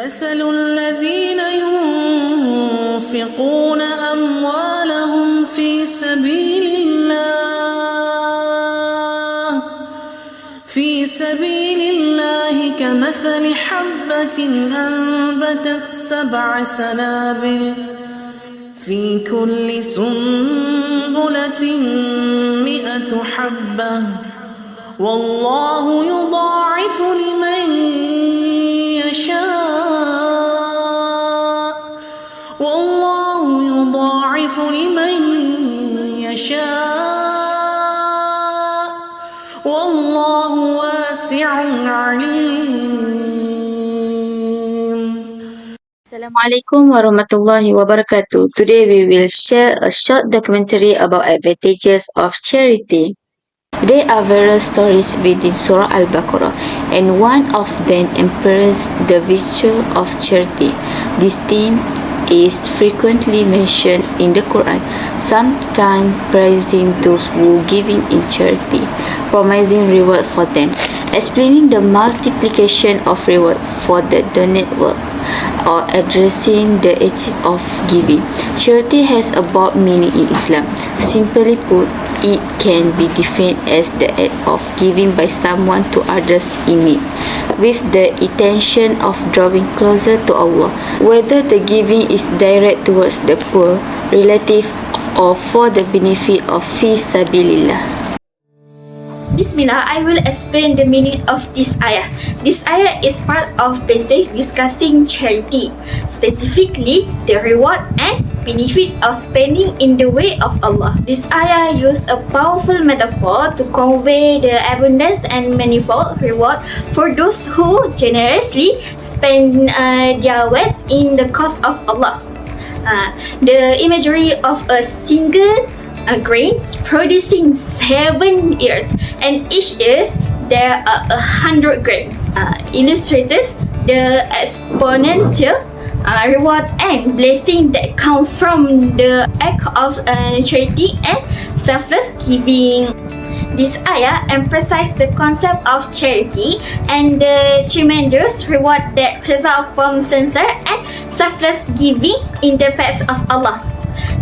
مثل الذين ينفقون أموالهم في سبيل الله كمثل حبة أنبتت 7 سنابل في كل سنبلة 100 حبة والله يضاعف لمن يشاء والله يضاعف لمن يشاء والله واسع عليم. Assalamualaikum warahmatullahi wabarakatuh. Today we will share a short documentary about advantages of charity. There are various stories within Surah Al-BAQARAH, and one of them emphasizes the virtue of charity. This theme is frequently mentioned in the Qur'an, sometimes praising those who giving in charity, promising reward for them, explaining the multiplication of reward for the donate work, or addressing the ethics of giving. Charity has a broad meaning in Islam. Simply put, it can be defined as the act of giving by someone to others in need, with the intention of drawing closer to Allah, whether the giving is direct towards the poor, relative, or for the benefit of fi sabilillah. Bismillah, I will explain the meaning of this ayah. This ayah is part of passage discussing charity, specifically the reward and benefit of spending in the way of Allah. This ayah uses a powerful metaphor to convey the abundance and manifold reward for those who generously spend their wealth in the cause of Allah. The imagery of a single grains producing 7 ears, and each ears there are 100 grains. Illustrates the exponential reward and blessing that come from the act of charity and selfless giving. This ayah emphasizes the concept of charity and the tremendous reward that results from sincere and selfless giving in the path of Allah,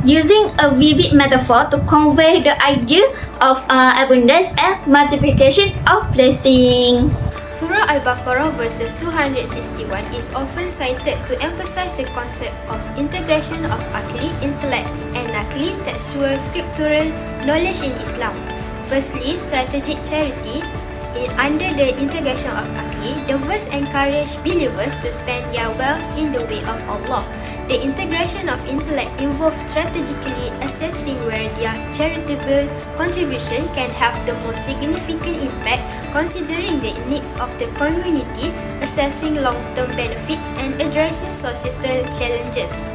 using a vivid metaphor to convey the idea of abundance and multiplication of blessing. Surah Al-Baqarah verses 261 is often cited to emphasize the concept of integration of akli, intellect, and nakli, textual, scriptural knowledge in Islam. Firstly, strategic charity. Under the integration of akli, the verse encourage believers to spend their wealth in the way of Allah. The integration of intellect involves strategically assessing where their charitable contribution can have the most significant impact, considering the needs of the community, assessing long-term benefits, and addressing societal challenges.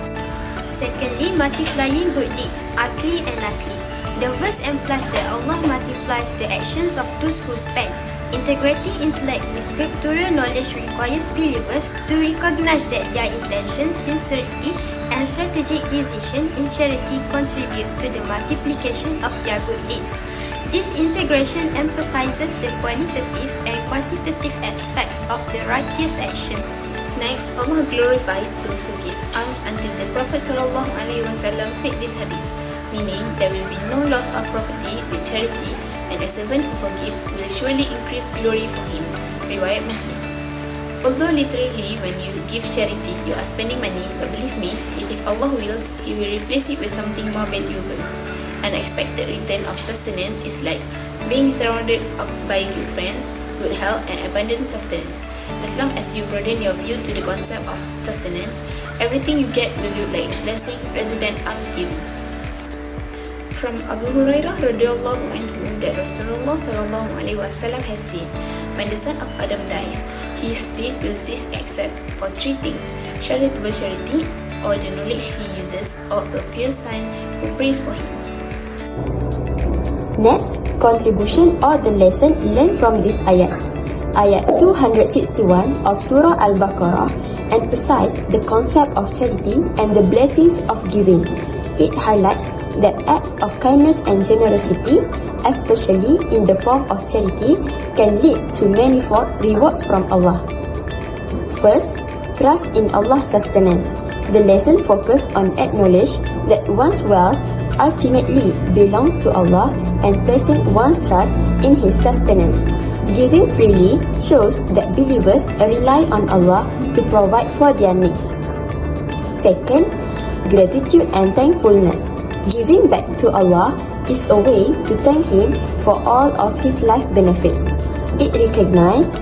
Secondly, multiplying good deeds, akli and nakli. The verse implies that Allah multiplies the actions of those who spend. Integrating intellect with scriptural knowledge requires believers to recognize that their intention, sincerity, and strategic decision in charity contribute to the multiplication of their good deeds. This integration emphasizes the qualitative and quantitative aspects of the righteous action. Next, Allah glorifies those who give alms until the Prophet ﷺ said this hadith, meaning there will be no loss of property with charity, and a servant who forgives will surely increase glory for him. Riwayat Muslim. Although literally when you give charity, you are spending money, but believe me, if Allah wills, He will replace it with something more valuable. An expected return of sustenance is like being surrounded by good friends, good health, and abundant sustenance. As long as you broaden your view to the concept of sustenance, everything you get will look like blessing rather than almsgiving. From Abu Hurairah radhiyallahu anhu that Rasulullah sallallahu alaihi wasallam has said, when the son of Adam dies, his deed will cease except for 3 things: charitable charity, or the knowledge he uses, or a pious son who prays for him. Next, contribution or the lesson learned from this ayat. Ayat 261 of Surah Al-Baqarah emphasizes the concept of charity and the blessings of giving. It highlights that acts of kindness and generosity, especially in the form of charity, can lead to manifold rewards from Allah. First, trust in Allah's sustenance. The lesson focused on acknowledge that one's wealth ultimately belongs to Allah and placing one's trust in His sustenance. Giving freely shows that believers rely on Allah to provide for their needs. Second, gratitude and thankfulness. Giving back to Allah is a way to thank Him for all of His life benefits. It recognizes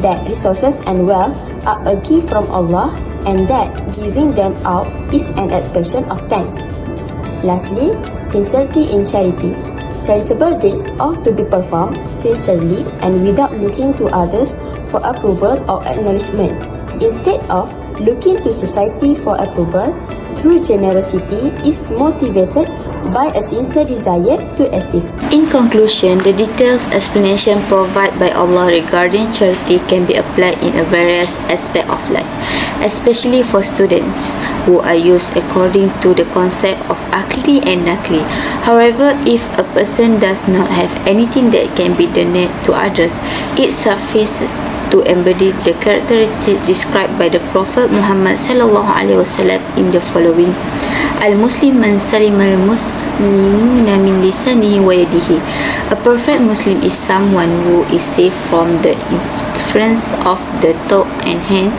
that resources and wealth are a gift from Allah and that giving them out is an expression of thanks. Lastly, sincerity in charity. Charitable deeds ought to be performed sincerely and without looking to others for approval or acknowledgement. Instead of looking to society for approval, true generosity is motivated by a sincere desire to assist. In conclusion, the detailed explanation provided by Allah regarding charity can be applied in a various aspects of life, especially for students who are used according to the concept of akli and nakli. However, if a person does not have anything that can be donated to others, it suffices to embody the characteristics described by the Prophet Mohamad SAW in the following: Al-Muslim man salima al-muslimuna min lisanihi wa yadihi. A perfect Muslim is someone who is safe from the influence of the thought and hand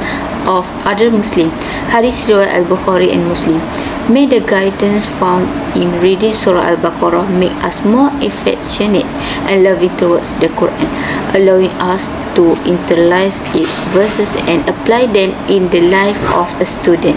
of other Muslims. Hadith riwayat Al-Bukhari and Muslim. May the guidance found in reading Surah Al-Baqarah make us more affectionate and loving towards the Qur'an, allowing us to internalize its verses and apply them in the life of a student.